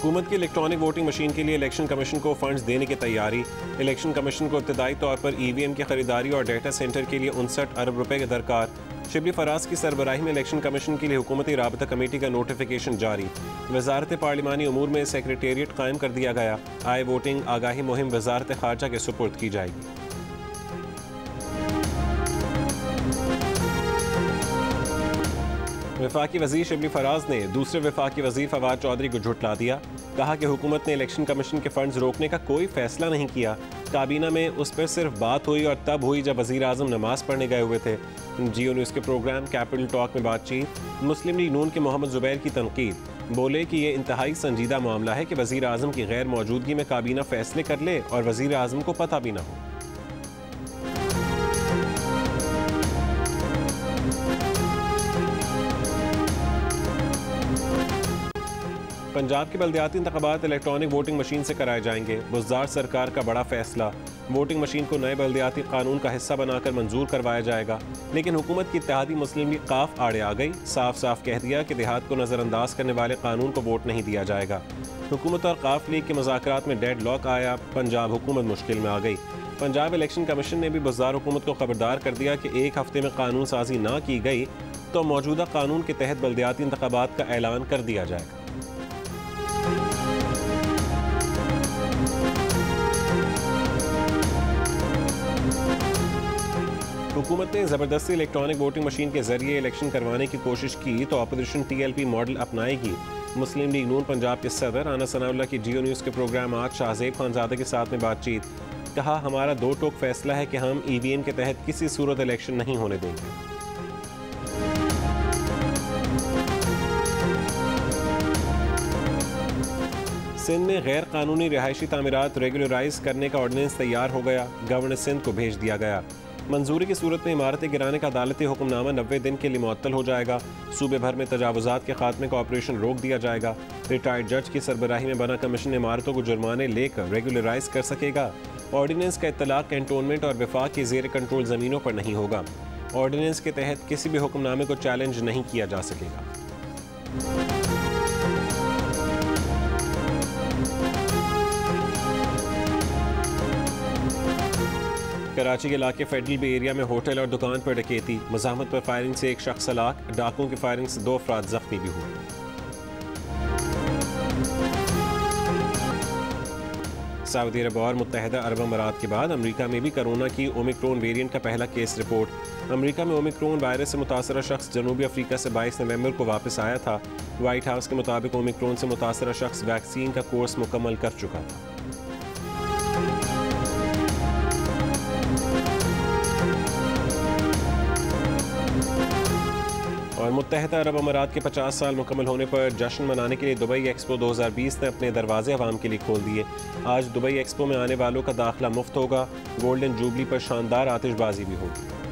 हुकूमत की electronic voting machine के लिए इलेक्शन कमीशन को फंड्स देने की तैयारी। इलेक्शन कमीशन को इब्तदाई तौर पर EVM की खरीदारी और डेटा सेंटर के लिए 59 अरब रुपए के दरकार। शिबली फराज की सरबराही में इलेक्शन कमीशन के लिए हुकूमती राबता कमेटी का नोटिफिकेशन जारी। वजारत पार्लिमानी उमूर में सेक्रेटेरिएट कायम कर दिया गया। आए वोटिंग आगाही मुहिम वजारत खारजा के सुपुर्द की जाएगी। वफाकी वजीर शिबली फराज ने दूसरे वफाकी वजीर फवाद चौधरी को झुठला दिया। कहा कि हुकूमत ने इलेक्शन कमीशन के फंड्स रोकने का कोई फैसला नहीं किया। काबीना में उस पर सिर्फ बात हुई और तब हुई जब वजीर आजम नमाज पढ़ने गए हुए थे। जियो न्यूज़ के प्रोग्राम कैपिटल टॉक में बातचीत। मुस्लिम लीग नून के मोहम्मद जुबैर की तनकीद। बोले कि ये इंतहाई संजीदा मामला है कि वजीर आजम की गैर मौजूदगी में काबीना फैसले कर ले और वजीर आजम को पता भी ना हो। पंजाब के बल्दियाती इंतखाबात इलेक्ट्रॉनिक वोटिंग मशीन से कराए जाएंगे। बुज़दार सरकार का बड़ा फैसला। वोटिंग मशीन को नए बल्दियाती कानून का हिस्सा बनाकर मंजूर करवाया जाएगा, लेकिन हुकूमत की इत्तेहादी मुस्लिम लीग काफ आड़े आ गई। साफ साफ कह दिया कि देहात को नज़रअंदाज करने वाले कानून को वोट नहीं दिया जाएगा। हुकूमत और काफ लीग के मुज़ाकरात में डेड लॉक आया। पंजाब हुकूमत मुश्किल में आ गई। पंजाब इलेक्शन कमीशन ने भी बुज़दार हुकूमत को खबरदार कर दिया कि एक हफ्ते में कानून साजी ना की गई तो मौजूदा कानून के तहत बल्दियाती इंतखाबात का ऐलान कर दिया जाएगा। हुकूमत ने ज़बरदस्ती इलेक्ट्रॉनिक वोटिंग मशीन के जरिए इलेक्शन करवाने की कोशिश की तो अपोजिशन TLP मॉडल अपनाएगी। मुस्लिम लीग नून पंजाब के सदर आना सनाउल्लाह की जियो न्यूज़ के प्रोग्राम आज शाहजेब खानजादे के साथ में बातचीत। कहा, हमारा दो टोक फैसला है कि हम EVM के तहत किसी सूरत इलेक्शन नहीं होने देंगे। सिंध में गैर कानूनी रिहायशी तामीरात रेगुलराइज करने का ऑर्डिनेंस तैयार हो गया। गवर्नर सिंध को भेज दिया गया। मंजूरी की सूरत में इमारतें गिराने का अदालती हुक्मनामा 90 दिन के लिए मुअत्तल हो जाएगा। सूबे भर में तजावुजात के खात्मे का ऑपरेशन रोक दिया जाएगा। रिटायर्ड जज की सरबराही में बना कमीशन इमारतों को जुर्माने लेकर रेगुलराइज कर सकेगा। ऑर्डिनेंस का इत्तलाक कैंटोनमेंट और वफाक की ज़ेर कंट्रोल ज़मीनों पर नहीं होगा। ऑर्डिनेंस के तहत किसी भी हुक्मनामे को चैलेंज नहीं किया जा सकेगा। कराची के इलाके फेडरल बे एरिया में होटल और दुकान पर डकैती। मज़ाहमत पर फायरिंग से एक शख्स हलाक। डाकुओं की फायरिंग से 2 अफराद जख्मी भी हुए। सऊदी अरब और मुत्तहिदा अरब अमारात के बाद अमेरिका में भी कोरोना की ओमिक्रॉन वेरिएंट का पहला केस रिपोर्ट। अमेरिका में ओमिक्रॉन वायरस से मुतासरा शख्स जनूबी अफ्रीका से 22 नवंबर को वापस आया था। व्हाइट हाउस के मुताबिक ओमिक्रॉन से मुतासरा शख्स वैक्सीन का कोर्स मुकम्मल कर चुका था। और मुत्तहिदा अरब अमारात के 50 साल मुकम्मल होने पर जश्न मनाने के लिए दुबई एक्सपो 2020 ने अपने दरवाजे अवाम के लिए खोल दिए। आज दुबई एक्सपो में आने वालों का दाखिला मुफ्त होगा। गोल्डन जुबली पर शानदार आतिशबाजी भी होगी।